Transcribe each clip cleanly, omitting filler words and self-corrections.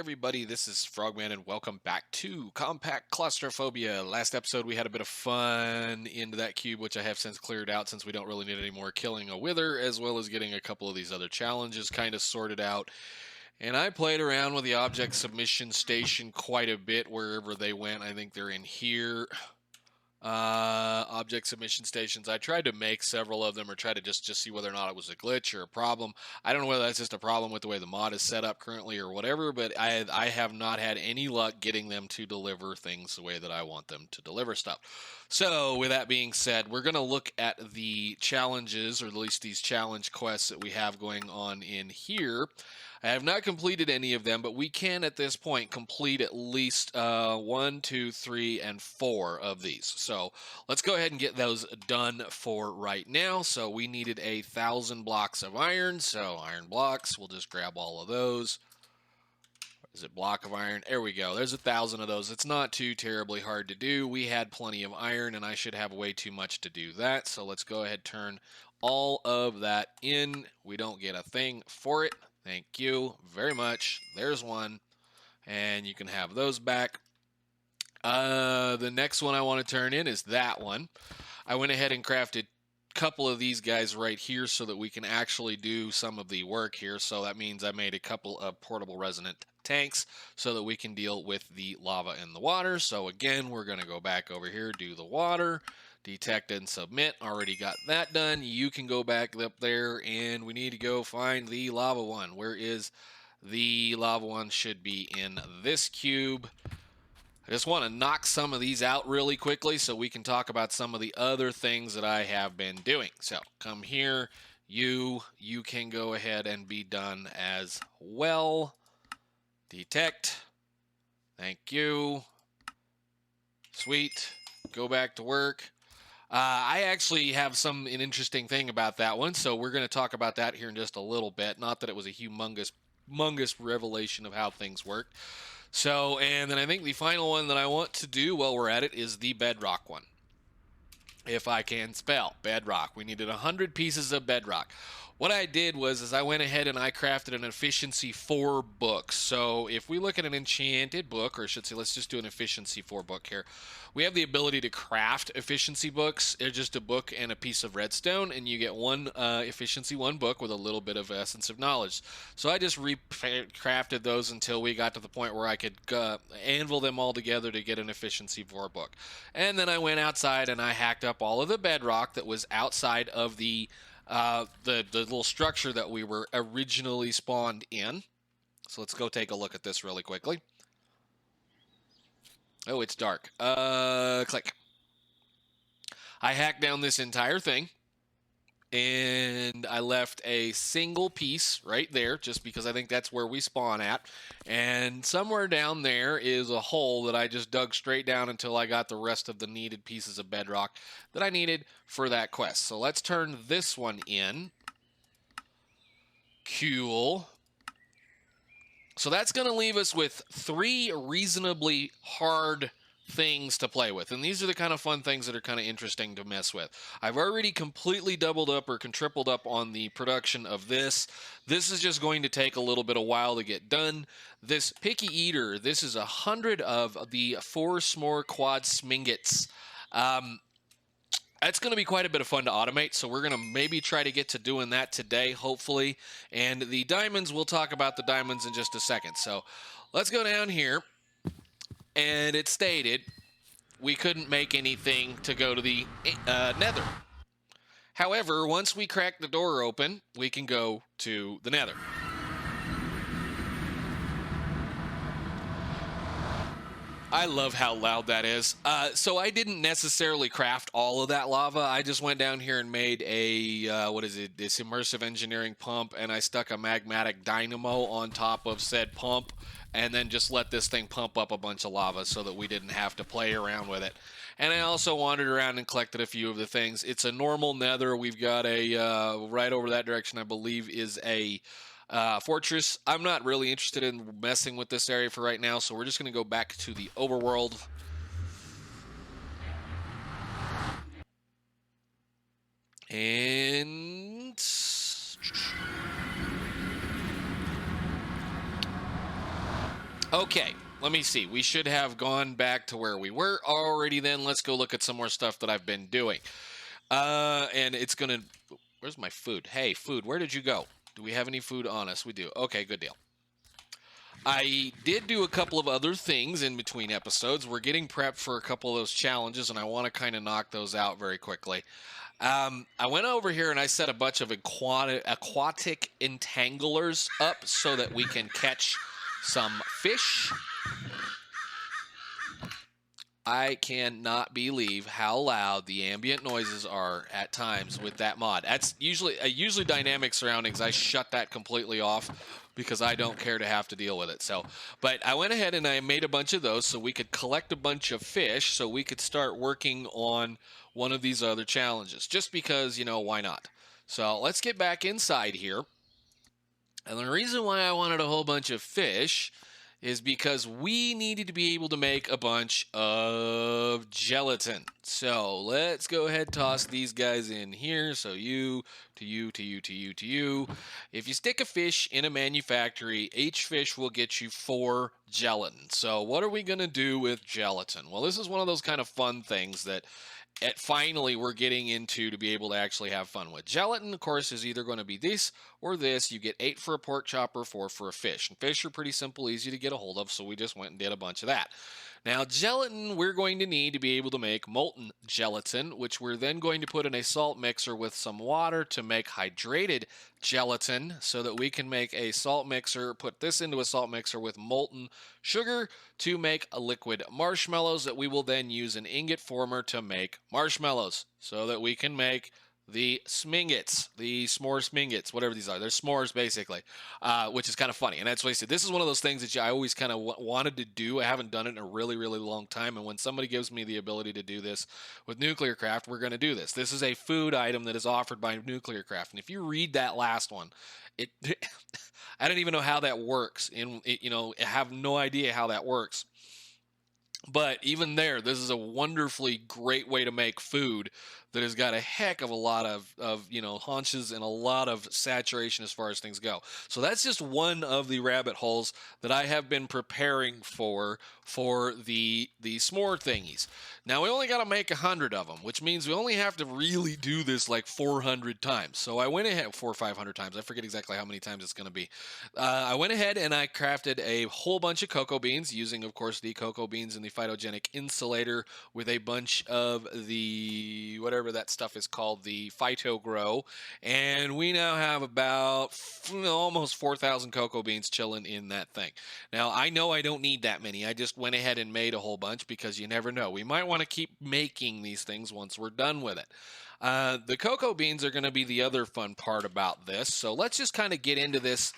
everybody, this is Frogman and welcome back to Compact Claustrophobia. Last episode we had a bit of fun into that cube, which I have since cleared out since we don't really need any more killing a wither, as well as getting a couple of these other challenges kind of sorted out. And I played around with the object submission station quite a bit wherever they went. I think they're in here. Object submission stations. I tried to make several of them or try to just see whether or not it was a glitch or a problem. I don't know whether that's just a problem with the way the mod is set up currently or whatever, but I have not had any luck getting them to deliver things the way that I want them to deliver stuff. So with that being said, we're going to look at the challenges, or at least these challenge quests that we have going on in here. I have not completed any of them, but we can at this point complete at least 1, 2, 3, and 4 of these. So let's go ahead and get those done for right now. So we needed 1,000 blocks of iron, so iron blocks, we'll just grab all of those. Is it block of iron? There we go. There's 1,000 of those. It's not too terribly hard to do. We had plenty of iron, and I should have way too much to do that. So let's go ahead and turn all of that in. We don't get a thing for it. Thank you very much. There's one. And you can have those back. The next one I want to turn in is that one. I went ahead and crafted a couple of these guys right here so that we can actually do some of the work here. So that means I made a couple of portable resonant tanks so that we can deal with the lava and the water. So again, we're going to go back over here, do the water. Detect and submit. Already got that done. You can go back up there and we need to go find the lava one. Where is the lava one? Should be in this cube. I just want to knock some of these out really quickly so we can talk about some of the other things that I have been doing. So come here. You can go ahead and be done as well. Detect. Thank you. Sweet. Go back to work. I actually have an interesting thing about that one, so we're going to talk about that here in just a little bit. Not that it was a humongous revelation of how things work. So, and then I think the final one that I want to do while we're at it is the bedrock one. If I can spell bedrock. We needed 100 pieces of bedrock. What I did was I went ahead and I crafted an efficiency 4 book. So if we look at an enchanted book, or I should say, let's just do an efficiency 4 book here. We have the ability to craft efficiency books. They're just a book and a piece of redstone, and you get one efficiency 1 book with a little bit of essence of knowledge. So I just crafted those until we got to the point where I could anvil them all together to get an efficiency 4 book. And then I went outside and I hacked up all of the bedrock that was outside of the little structure that we were originally spawned in. So let's go take a look at this really quickly. Oh, it's dark. Click. I hacked down this entire thing, and I left a single piece right there, just because I think that's where we spawn at. And somewhere down there is a hole that I just dug straight down until I got the rest of the needed pieces of bedrock that I needed for that quest. So let's turn this one in. Cool. So that's going to leave us with 3 reasonably hard things to play with. And these are the kind of fun things that are kind of interesting to mess with. I've already completely doubled up or tripled up on the production of this. This is just going to take a little bit of while to get done. This Picky Eater, this is 100 of the 4 s'more quad smingets. It's going to be quite a bit of fun to automate, so we're going to maybe try to get to doing that today, hopefully. And the diamonds, we'll talk about the diamonds in just a second. So let's go down here. And it stated we couldn't make anything to go to the nether. However, once we crack the door open, we can go to the nether. I love how loud that is. So I didn't necessarily craft all of that lava. I just went down here and made a, this immersive engineering pump, and I stuck a magmatic dynamo on top of said pump, and then just let this thing pump up a bunch of lava so that we didn't have to play around with it. And I also wandered around and collected a few of the things. It's a normal nether. We've got a, right over that direction, I believe, is a fortress. I'm not really interested in messing with this area for right now, so we're just going to go back to the overworld. And Okay, let me see. We should have gone back to where we were already then. Let's go look at some more stuff that I've been doing. And it's going to... Where's my food? Hey, food, where did you go? Do we have any food on us? We do. Okay, good deal. I did do a couple of other things in between episodes. We're getting prepped for a couple of those challenges, and I want to kind of knock those out very quickly. I went over here and I set a bunch of aquatic entanglers up so that we can catch some fish. I cannot believe how loud the ambient noises are at times with that mod. That's usually dynamic surroundings. I shut that completely off because I don't care to have to deal with it. So, but I went ahead and I made a bunch of those so we could collect a bunch of fish so we could start working on one of these other challenges. Just because, why not? So let's get back inside here. And the reason why I wanted a whole bunch of fish is because we needed to be able to make a bunch of gelatin. So let's go ahead and toss these guys in here. So you, to you, to you, to you, to you. If you stick a fish in a manufactory, each fish will get you 4 gelatin. So what are we going to do with gelatin? Well, this is one of those kind of fun things that finally we're getting into to be able to actually have fun with. Gelatin, of course, is either going to be this or this. You get 8 for a pork chop or 4 for a fish. And fish are pretty simple, easy to get a hold of, so we just went and did a bunch of that. Now, gelatin, we're going to need to be able to make molten gelatin, which we're then going to put in a salt mixer with some water to make hydrated gelatin so that we can make a salt mixer, put this into a salt mixer with molten sugar to make a liquid marshmallows that we will then use an ingot former to make marshmallows so that we can make the smingets, the s'more smingets, whatever these are. They're s'mores, basically, which is kind of funny. And that's what I said. This is one of those things that I always kind of wanted to do. I haven't done it in a really, really long time. And when somebody gives me the ability to do this with Nuclear Craft, we're going to do this. This is a food item that is offered by Nuclear Craft. And if you read that last one, it I don't even know how that works. I have no idea how that works. But even there, this is a wonderfully great way to make food that has got a heck of a lot of haunches and a lot of saturation as far as things go. So that's just one of the rabbit holes that I have been preparing for the s'more thingies. Now we only got to make 100 of them, which means we only have to really do this like 400 times. So I went ahead 400 or 500 times. I forget exactly how many times it's going to be. I went ahead and I crafted a whole bunch of cocoa beans using, of course, the cocoa beans and the phytogenic insulator with a bunch of the whatever that stuff is called, the phyto grow, and we now have about almost 4,000 cocoa beans chilling in that thing. Now I know I don't need that many. I just went ahead and made a whole bunch because you never know. We might want to keep making these things once we're done with it. The cocoa beans are going to be the other fun part about this. So let's just kind of get into this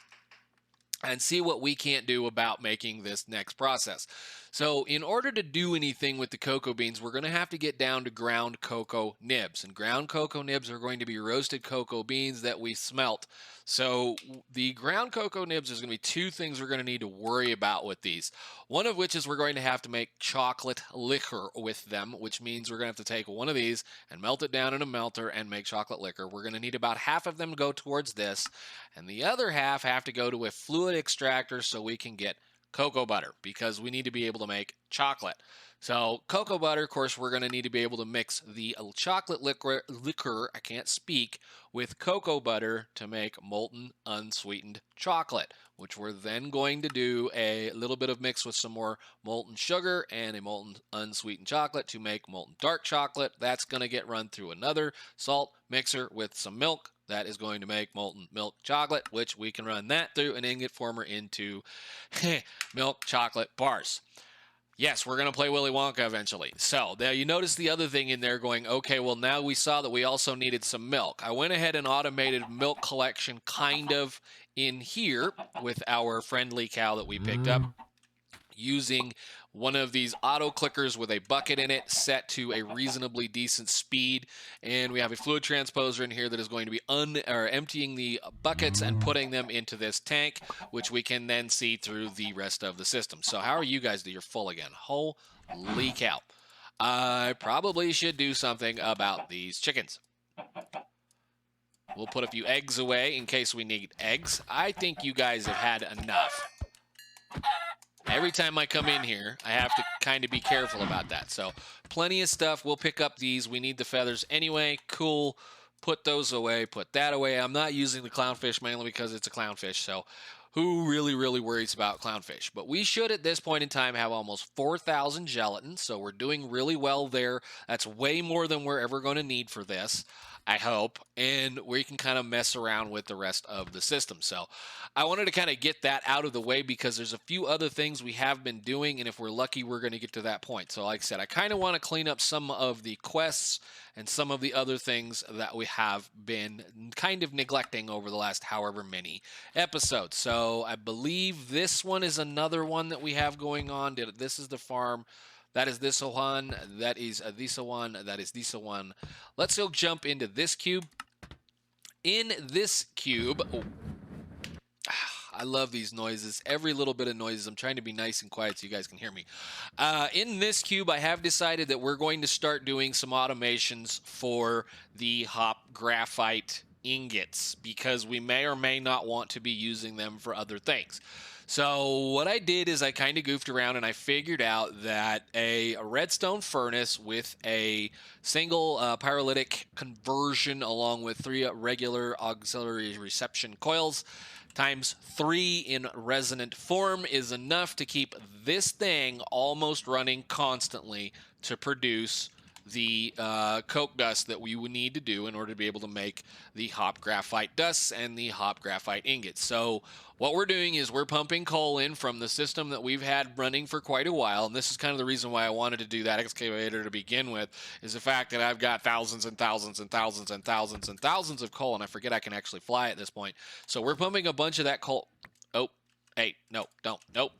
and see what we can't do about making this next process. So in order to do anything with the cocoa beans, we're going to have to get down to ground cocoa nibs. And ground cocoa nibs are going to be roasted cocoa beans that we smelt. So the ground cocoa nibs, there's going to be 2 things we're going to need to worry about with these. One of which is we're going to have to make chocolate liquor with them, which means we're going to have to take one of these and melt it down in a melter and make chocolate liquor. We're going to need about half of them go towards this, and the other half have to go to a fluid extractor so we can get cocoa butter, because we need to be able to make chocolate. So cocoa butter, of course, we're going to need to be able to mix the chocolate liquor, I can't speak, with cocoa butter to make molten unsweetened chocolate, which we're then going to do a little bit of mix with some more molten sugar and a molten unsweetened chocolate to make molten dark chocolate. That's going to get run through another salt mixer with some milk. That is going to make molten milk chocolate, which we can run that through an ingot former into milk chocolate bars. Yes, we're going to play Willy Wonka eventually. So now you notice the other thing in there going, okay, well, now we saw that we also needed some milk. I went ahead and automated milk collection kind of in here with our friendly cow that we picked up using one of these auto clickers with a bucket in it set to a reasonably decent speed, and we have a fluid transposer in here that is going to be emptying the buckets and putting them into this tank, which we can then see through the rest of the system. So how are you guys? You're full again. Holy cow. I probably should do something about these chickens. We'll put a few eggs away in case we need eggs. I think you guys have had enough. Every time I come in here, I have to kind of be careful about that. So plenty of stuff. We'll pick up these. We need the feathers anyway. Cool. Put those away. Put that away. I'm not using the clownfish mainly because it's a clownfish. So who really worries about clownfish? But we should at this point in time have almost 4,000 gelatin. So we're doing really well there. That's way more than we're ever going to need for this, I hope, and we can kind of mess around with the rest of the system. So I wanted to kind of get that out of the way because there's a few other things we have been doing, and if we're lucky, we're going to get to that point. So like I said, I kind of want to clean up some of the quests and some of the other things that we have been kind of neglecting over the last however many episodes. So I believe this one is another one that we have going on. This is the farm. That is this one. That is this one. That is this one. Let's go jump into this cube. In this cube, I love these noises. Every little bit of noises. I'm trying to be nice and quiet so you guys can hear me. In this cube, I have decided that we're going to start doing some automations for the hop graphite ingots because we may or may not want to be using them for other things. So what I did is I kind of goofed around and I figured out that a redstone furnace with a single pyrolytic conversion along with 3 regular auxiliary reception coils times 3 in resonant form is enough to keep this thing almost running constantly to produce the coke dust that we would need to do in order to be able to make the hop graphite dusts and the hop graphite ingots. So what we're doing is we're pumping coal in from the system that we've had running for quite a while, and this is kind of the reason why I wanted to do that excavator to begin with, is the fact that I've got thousands and thousands and thousands and thousands and thousands of coal, and I forget I can actually fly at this point. So we're pumping a bunch of that coal. Oh, hey, no, don't. Nope.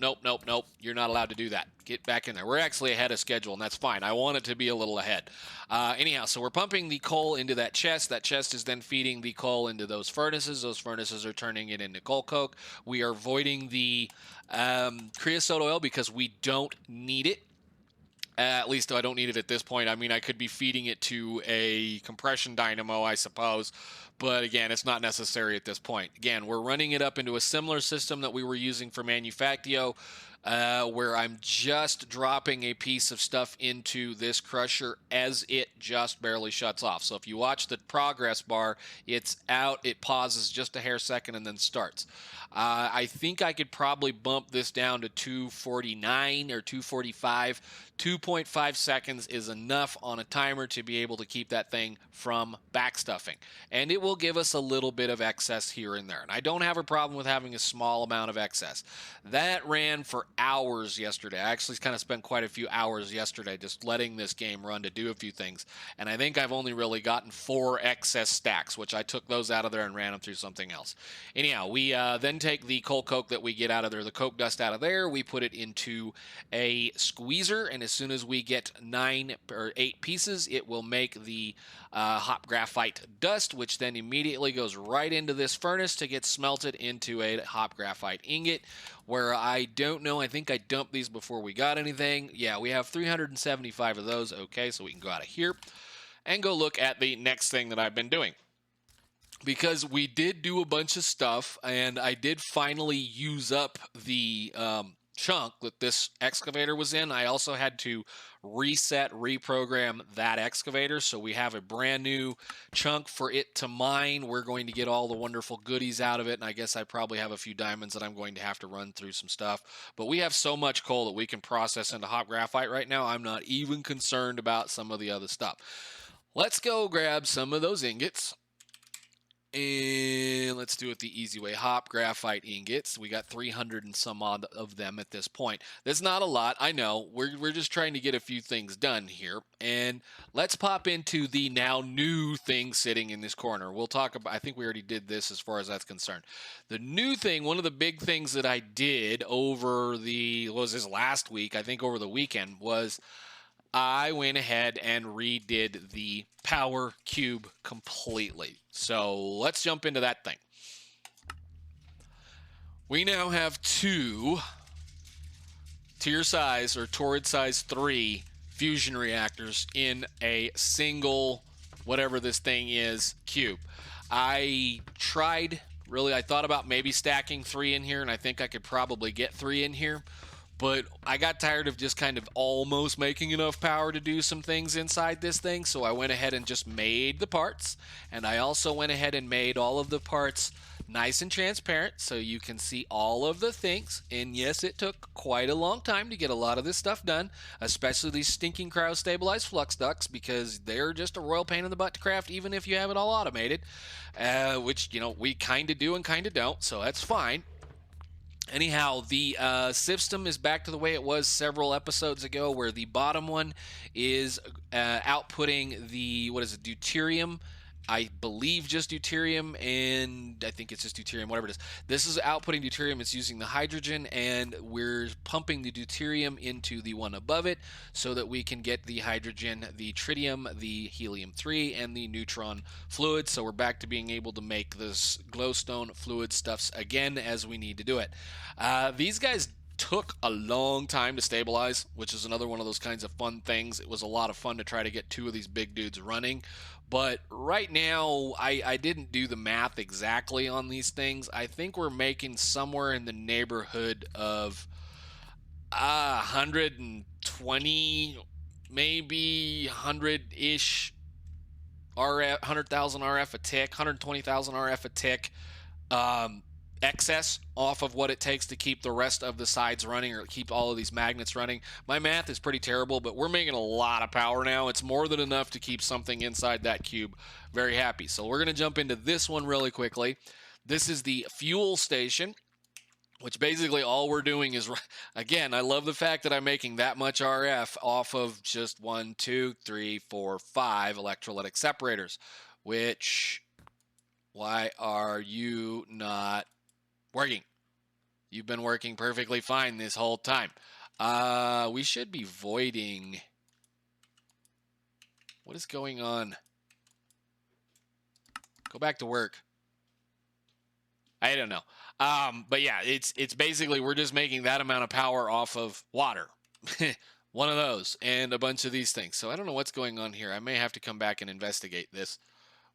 You're not allowed to do that. Get back in there. We're actually ahead of schedule, and that's fine. I want it to be a little ahead. Anyhow, so we're pumping the coal into that chest. That chest is then feeding the coal into those furnaces. Those furnaces are turning it into coal coke. We are voiding the creosote oil because we don't need it. At least I don't need it at this point. I mean, I could be feeding it to a compression dynamo, I suppose. But again, it's not necessary at this point. Again, we're running it up into a similar system that we were using for Manufactio, where I'm just dropping a piece of stuff into this crusher as it just barely shuts off. So if you watch the progress bar, it's out, it pauses just a hair second, and then starts. I think I could probably bump this down to 249 or 245. 2.5 seconds is enough on a timer to be able to keep that thing from backstuffing. And it will give us a little bit of excess here and there. And I don't have a problem with having a small amount of excess. That ran for hours yesterday. I actually kind of spent quite a few hours yesterday just letting this game run to do a few things. And I think I've only really gotten 4 excess stacks, which I took those out of there and ran them through something else. Anyhow, we then take the coal coke that we get out of there, the coke dust out of there, we put it into a squeezer, and as soon as we get 9 or 8 pieces, it will make the hop graphite dust, which then immediately goes right into this furnace to get smelted into a hop graphite ingot, where I don't know, I think I dumped these before we got anything. Yeah, we have 375 of those. Okay, so we can go out of here and go look at the next thing that I've been doing. Because we did do a bunch of stuff, and I did finally use up the chunk that this excavator was in. I also had to reprogram that excavator, so we have a brand new chunk for it to mine. We're going to get all the wonderful goodies out of it, and I guess I probably have a few diamonds that I'm going to have to run through some stuff. But we have so much coal that we can process into hop graphite right now, I'm not even concerned about some of the other stuff. Let's go grab some of those ingots. And let's do it the easy way. Hop graphite ingots. We got 300 and some odd of them at this point. That's not a lot. I know. We're just trying to get a few things done here. And let's pop into the now new thing sitting in this corner. We'll talk about, I think we already did this as far as that's concerned. The new thing, one of the big things that I did over last week, I think over the weekend, was I went ahead and redid the power cube completely. So let's jump into that thing. We now have 2 tier size or torrid size 3 fusion reactors in a single, whatever this thing is, cube. I thought about maybe stacking 3 in here, and I think I could probably get 3 in here. but I got tired of just kind of almost making enough power to do some things inside this thing, so I went ahead and just made the parts, and I also went ahead and made all of the parts nice and transparent so you can see all of the things. And yes, it took quite a long time to get a lot of this stuff done, especially these stinking cryo stabilized flux ducts, because they're just a royal pain in the butt to craft even if you have it all automated, which, you know, we kind of do and kind of don't, so that's fine. Anyhow, the system is back to the way it was several episodes ago, where the bottom one is outputting the, what is it, deuterium. I believe just deuterium, and I think it's just deuterium, whatever it is. This is outputting deuterium. It's using the hydrogen, and we're pumping the deuterium into the one above it so that we can get the hydrogen, the tritium, the helium-3, and the neutron fluid. So we're back to being able to make this glowstone fluid stuffs again as we need to do it. These guys took a long time to stabilize, which is another one of those kinds of fun things. It was a lot of fun to try to get two of these big dudes running, but right now I didn't do the math exactly on these things. I think we're making somewhere in the neighborhood of 120, maybe 100-ish RF, 100,000 RF a tick, 120,000 RF a tick. Excess off of what it takes to keep the rest of the sides running, or keep all of these magnets running. My math is pretty terrible, but we're making a lot of power now. It's more than enough to keep something inside that cube very happy. So we're going to jump into this one really quickly. This is the fuel station, which basically all we're doing is, again, I love the fact that I'm making that much RF off of just 1, 2, 3, 4, 5 electrolytic separators, which, why are you not working? You've been working perfectly fine this whole time. We should be voiding. What is going on? Go back to work. I don't know. But yeah, it's basically we're just making that amount of power off of water. One of those and a bunch of these things. So I don't know what's going on here. I may have to come back and investigate this.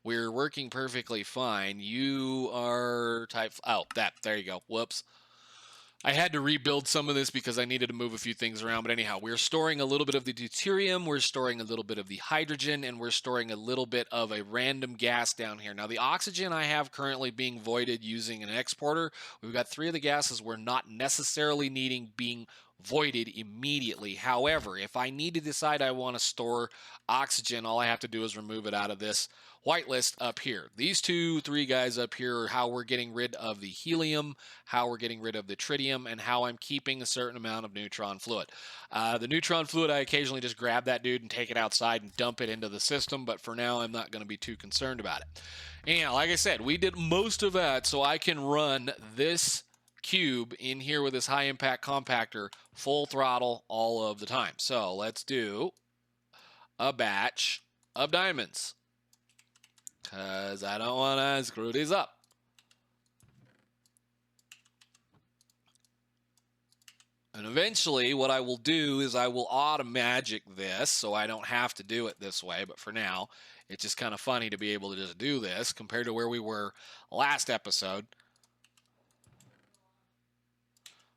We're working perfectly fine. You are type... Oh, there you go. Whoops. I had to rebuild some of this because I needed to move a few things around. But anyhow, we're storing a little bit of the deuterium. We're storing a little bit of the hydrogen. And we're storing a little bit of a random gas down here. Now, the oxygen I have currently being voided using an exporter. We've got 3 of the gases we're not necessarily needing being voided immediately. However, if I need to decide I want to store oxygen, all I have to do is remove it out of this whitelist up here. These 3 guys up here are how we're getting rid of the helium, how we're getting rid of the tritium, and how I'm keeping a certain amount of neutron fluid. The neutron fluid, I occasionally just grab that dude and take it outside and dump it into the system, but for now I'm not going to be too concerned about it. Anyhow, like I said, we did most of that so I can run this cube in here with this high impact compactor full throttle all of the time. So let's do a batch of diamonds, because I don't want to screw these up. And eventually what I will do is I will auto-magic this so I don't have to do it this way. But for now, it's just kind of funny to be able to just do this compared to where we were last episode.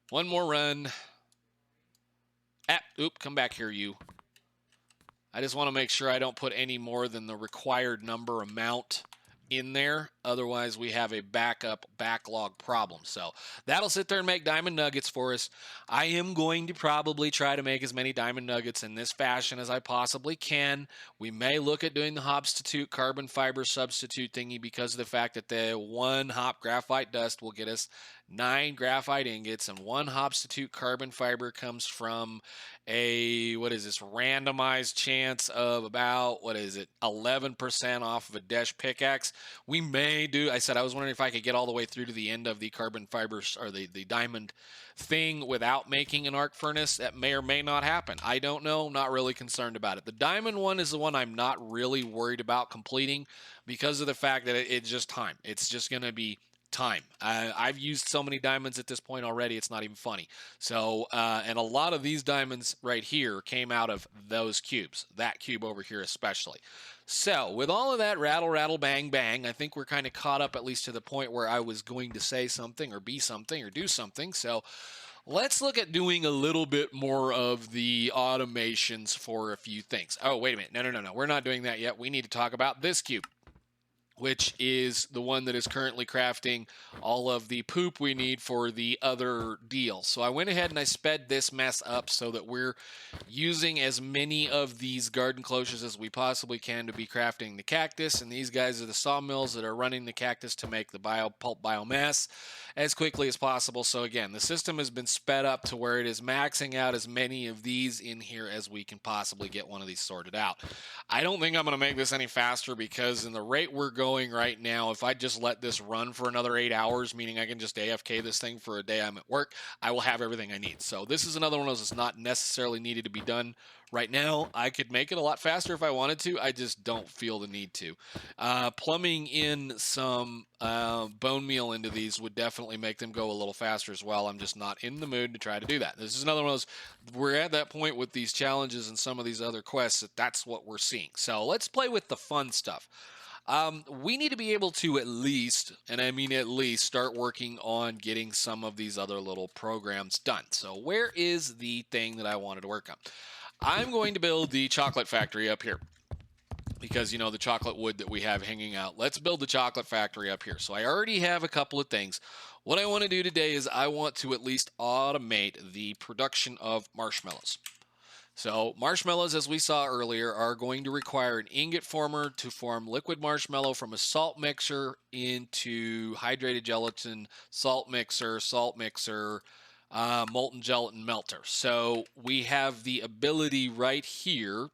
One more run. Oop, come back here, you. I just want to make sure I don't put any more than the required number amount in there. Otherwise, we have a backlog problem. So that'll sit there and make diamond nuggets for us. I am going to probably try to make as many diamond nuggets in this fashion as I possibly can. We may look at doing the Hobstitute carbon fiber substitute thingy because of the fact that the 1 hop graphite dust will get us 9 graphite ingots, and 1 Hobstitute carbon fiber comes from a, randomized chance of about, 11% off of a Desh pickaxe. We may do, I said I was wondering if I could get all the way through to the end of the carbon fibers, or the diamond thing, without making an arc furnace. That may or may not happen. I don't know. Not really concerned about it. The diamond one is the one I'm not really worried about completing because of the fact that it's just time. It's just going to be time. I've used so many diamonds at this point already, it's not even funny. So, and a lot of these diamonds right here came out of those cubes, that cube over here especially. So, with all of that rattle, rattle, bang, bang, I think we're kind of caught up at least to the point where I was going to say something or be something or do something. So, Let's look at doing a little bit more of the automations for a few things. Oh, wait a minute. No. We're not doing that yet. We need to talk about this cube, which is the one that is currently crafting all of the poop we need for the other deal. So I went ahead and I sped this mess up so that we're using as many of these garden closures as we possibly can to be crafting the cactus, and these guys are the sawmills that are running the cactus to make the pulp biomass as quickly as possible. So again, the system has been sped up to where it is maxing out as many of these in here as we can possibly get one of these sorted out. I don't think I'm going to make this any faster, because in the rate we're going right now, if I just let this run for another 8 hours, meaning I can just AFK this thing for a day I'm at work, I will have everything I need. So this is another one of those that's not necessarily needed to be done right now. I could make it a lot faster if I wanted to. I just don't feel the need to. Plumbing in some bone meal into these would definitely make them go a little faster as well. I'm just not in the mood to try to do that. This is another one of those, we're at that point with these challenges and some of these other quests that's what we're seeing. So let's play with the fun stuff. We need to be able to at least, and I mean at least, start working on getting some of these other little programs done. So where is the thing that I wanted to work on? I'm going to build the chocolate factory up here, because, you know, the chocolate wood that we have hanging out. Let's build the chocolate factory up here. So I already have a couple of things. What I want to do today is I want to at least automate the production of marshmallows. So marshmallows, as we saw earlier, are going to require an ingot former to form liquid marshmallow from a salt mixer into hydrated gelatin, salt mixer, molten gelatin melter. So we have the ability right here.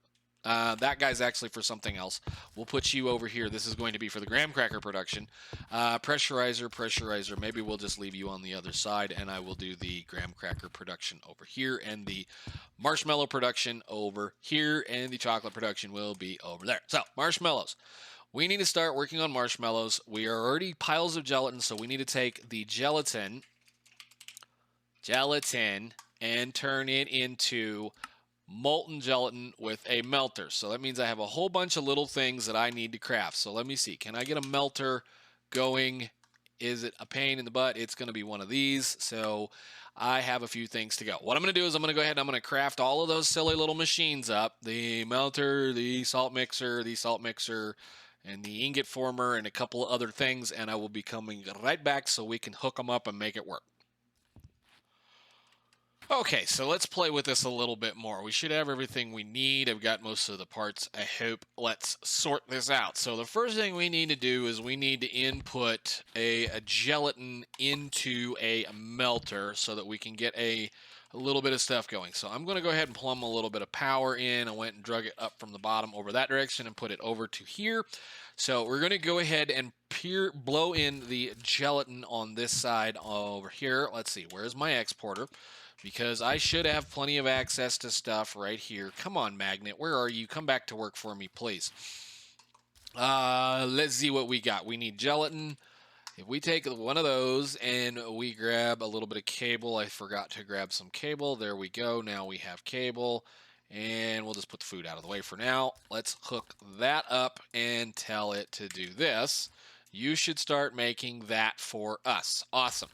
That guy's actually for something else. We'll put you over here. This is going to be for the graham cracker production. Pressurizer. Maybe we'll just leave you on the other side, and I will do the graham cracker production over here, and the marshmallow production over here, and the chocolate production will be over there. So, marshmallows. We need to start working on marshmallows. We are already piles of gelatin, so we need to take the gelatin, and turn it into molten gelatin with a melter. So that means I have a whole bunch of little things that I need to craft. So let me see. Can I get a melter going? Is it a pain in the butt? It's going to be one of these. So I have a few things to go. What I'm going to do is I'm going to go ahead and I'm going to craft all of those silly little machines up. The melter, the salt mixer, and the ingot former, and a couple of other things. And I will be coming right back so we can hook them up and make it work. Okay, so let's play with this a little bit more. We should have everything we need. I've got most of the parts, I hope. Let's sort this out. So the first thing we need to do is we need to input a gelatin into a melter so that we can get a little bit of stuff going. So I'm going to go ahead and plumb a little bit of power in. I went and drug it up from the bottom over that direction and put it over to here. So we're going to go ahead and blow in the gelatin on this side over here. Let's see, where's my exporter? Because I should have plenty of access to stuff right here. Come on, Magnet. Where are you? Come back to work for me, please. Let's see what we got. We need gelatin. If we take one of those and we grab a little bit of cable. I forgot to grab some cable. There we go. Now we have cable. And we'll just put the food out of the way for now. Let's hook that up and tell it to do this. You should start making that for us. Awesome.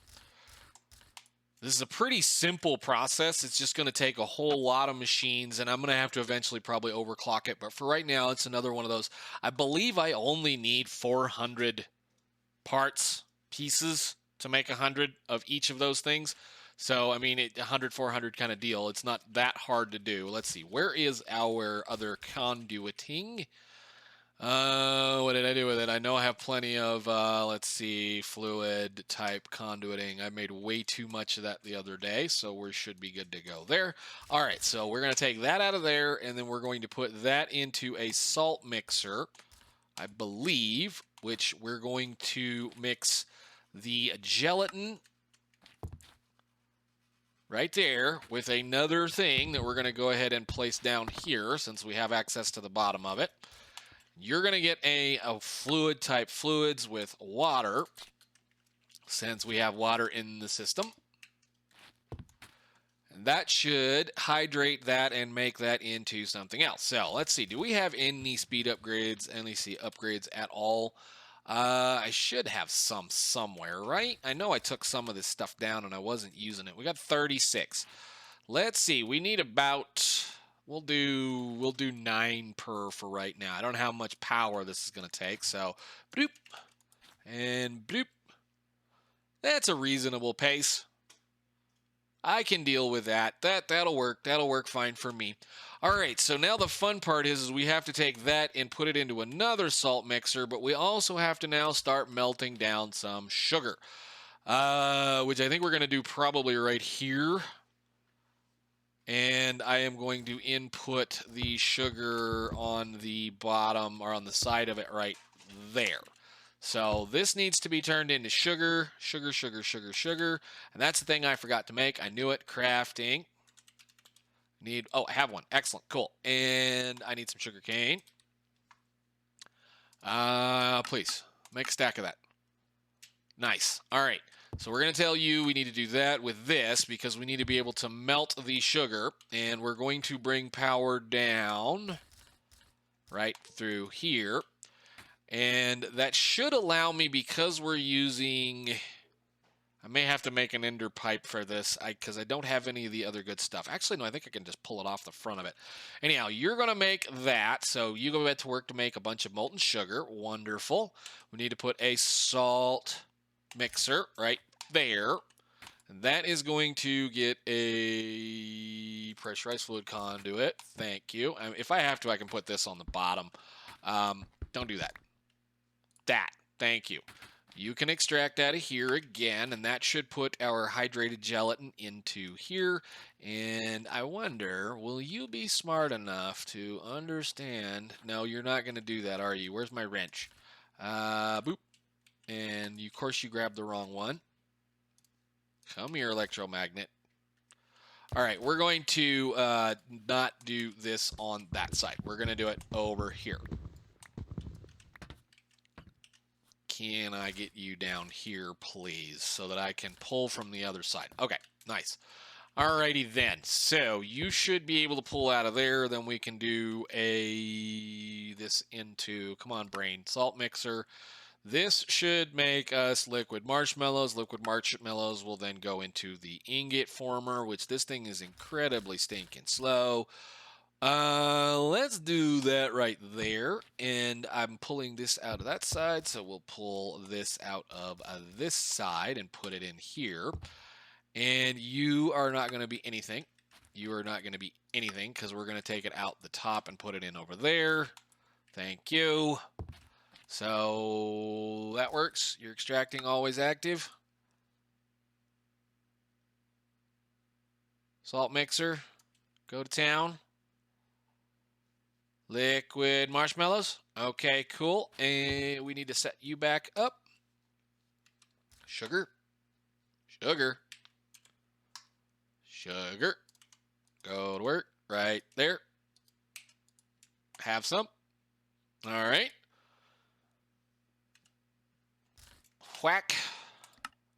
This is a pretty simple process. It's just going to take a whole lot of machines, and I'm going to have to eventually probably overclock it. But for right now, it's another one of those. I believe I only need 400 pieces, to make 100 of each of those things. So, I mean, 100, 400 kind of deal. It's not that hard to do. Let's see. Where is our other conduiting? What did I do with it? I know I have plenty of, let's see, fluid type conduiting. I made way too much of that the other day, so we should be good to go there. All right, so we're going to take that out of there, and then we're going to put that into a salt mixer, I believe, which we're going to mix the gelatin right there with another thing that we're going to go ahead and place down here since we have access to the bottom of it. You're going to get a fluid type fluids with water, since we have water in the system. And that should hydrate that and make that into something else. So let's see, do we have any speed upgrades, any upgrades at all? I should have some somewhere, right? I know I took some of this stuff down and I wasn't using it. We got 36. Let's see. We need about we'll do 9 per for right now. I don't know how much power this is going to take, so bloop and bloop. That's a reasonable pace. I can deal with that. That'll work. That'll work fine for me. All right, so now the fun part is we have to take that and put it into another salt mixer, but we also have to now start melting down some sugar, which I think we're going to do probably right here. And I am going to input the sugar on the bottom or on the side of it right there. So this needs to be turned into sugar, sugar, sugar, sugar, sugar. And that's the thing I forgot to make. I knew it. Crafting. Oh, I have one. Excellent. Cool. And I need some sugar cane. Please, make a stack of that. Nice. All right. So we're going to tell you we need to do that with this because we need to be able to melt the sugar. And we're going to bring power down right through here. And that should allow me, because we're using... I may have to make an ender pipe for this because I don't have any of the other good stuff. Actually, no, I think I can just pull it off the front of it. Anyhow, you're going to make that. So you go back to work to make a bunch of molten sugar. Wonderful. We need to put a salt mixer right there. And that is going to get a pressurized fluid conduit. Thank you. If I have to, I can put this on the bottom. Don't do that. Thank you. You can extract out of here again, and that should put our hydrated gelatin into here. And I wonder, will you be smart enough to understand? No, you're not going to do that, are you? Where's my wrench? Boop. And of course you grabbed the wrong one. Come here, electromagnet. All right, we're going to not do this on that side. We're going to do it over here. Can I get you down here, please, so that I can pull from the other side? Okay, nice. Alrighty then. So you should be able to pull out of there. Then we can do this into, come on, brain, salt mixer. This should make us liquid marshmallows. Liquid marshmallows will then go into the ingot former, which this thing is incredibly stinking slow. Let's do that right there, and I'm pulling this out of that side, so we'll pull this out of this side and put it in here. And you are not going to be anything. You are not going to be anything because we're going to take it out the top and put it in over there. Thank you. So that works. You're extracting always active. Salt mixer. Go to town. Liquid marshmallows. Okay, cool. And we need to set you back up. Sugar. Sugar. Sugar. Go to work right there. Have some. All right. Whack.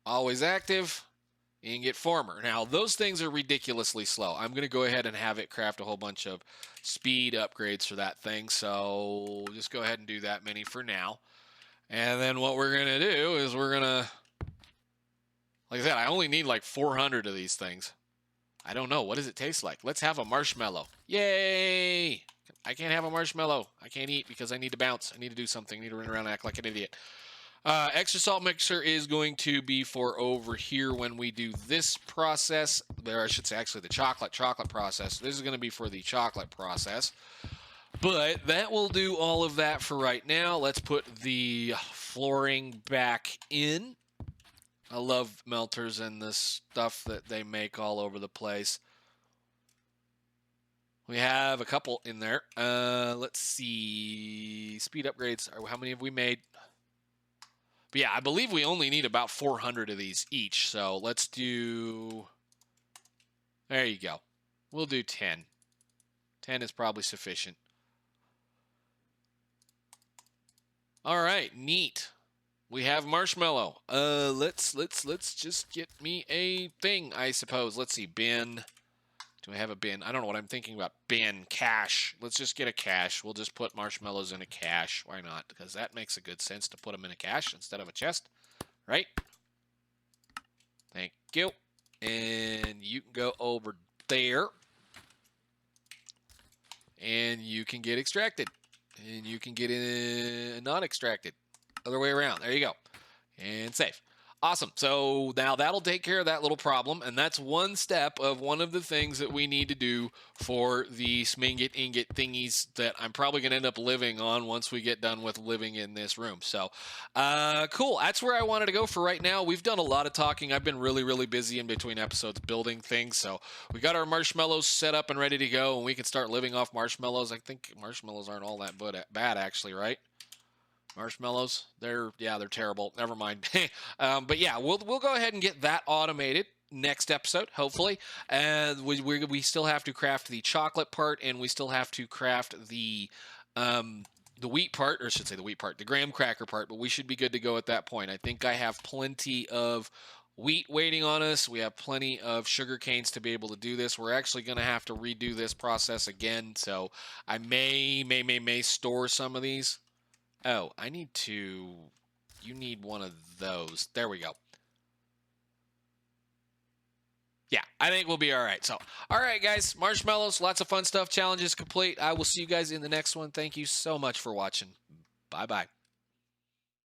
Always active. Ingot former. Now, those things are ridiculously slow. I'm going to go ahead and have it craft a whole bunch of speed upgrades for that thing. So just go ahead and do that many for now. And then what we're going to do is we're going to, like I said, I only need like 400 of these things. I don't know. What does it taste like? Let's have a marshmallow. Yay! I can't have a marshmallow. I can't eat because I need to bounce. I need to do something. I need to run around and act like an idiot. Extra salt mixer is going to be for over here when we do this process. There, I should say, actually, the chocolate process. This is going to be for the chocolate process. But that will do all of that for right now. Let's put the flooring back in. I love melters and the stuff that they make all over the place. We have a couple in there. Let's see. Speed upgrades. How many have we made? But yeah, I believe we only need about 400 of these each. So let's do... There you go. We'll do 10. 10 is probably sufficient. All right, neat. We have marshmallow. Let's just get me a thing, I suppose. Let's see. Bin. Do I have a bin? I don't know what I'm thinking about. Bin, cache. Let's just get a cache. We'll just put marshmallows in a cache. Why not? Because that makes a good sense to put them in a cache instead of a chest, right? Thank you. And you can go over there. And you can get extracted. And you can get not extracted. Other way around. There you go. And save. Awesome. So now that'll take care of that little problem. And that's one step of one of the things that we need to do for the Smingit ingot thingies that I'm probably going to end up living on once we get done with living in this room. So cool. That's where I wanted to go for right now. We've done a lot of talking. I've been really, really busy in between episodes building things. So we got our marshmallows set up and ready to go. And we can start living off marshmallows. I think marshmallows aren't all that bad actually, right? Marshmellows, they're terrible. Never mind. But yeah, we'll go ahead and get that automated next episode, hopefully. And we still have to craft the chocolate part, and we still have to craft the wheat part, or I should say the wheat part, the graham cracker part. But we should be good to go at that point. I think I have plenty of wheat waiting on us. We have plenty of sugar canes to be able to do this. We're actually going to have to redo this process again, so I may store some of these. Oh, you need one of those. There we go. Yeah, I think we'll be all right. So, all right, guys, marshmallows, lots of fun stuff. Challenges complete. I will see you guys in the next one. Thank you so much for watching. Bye-bye.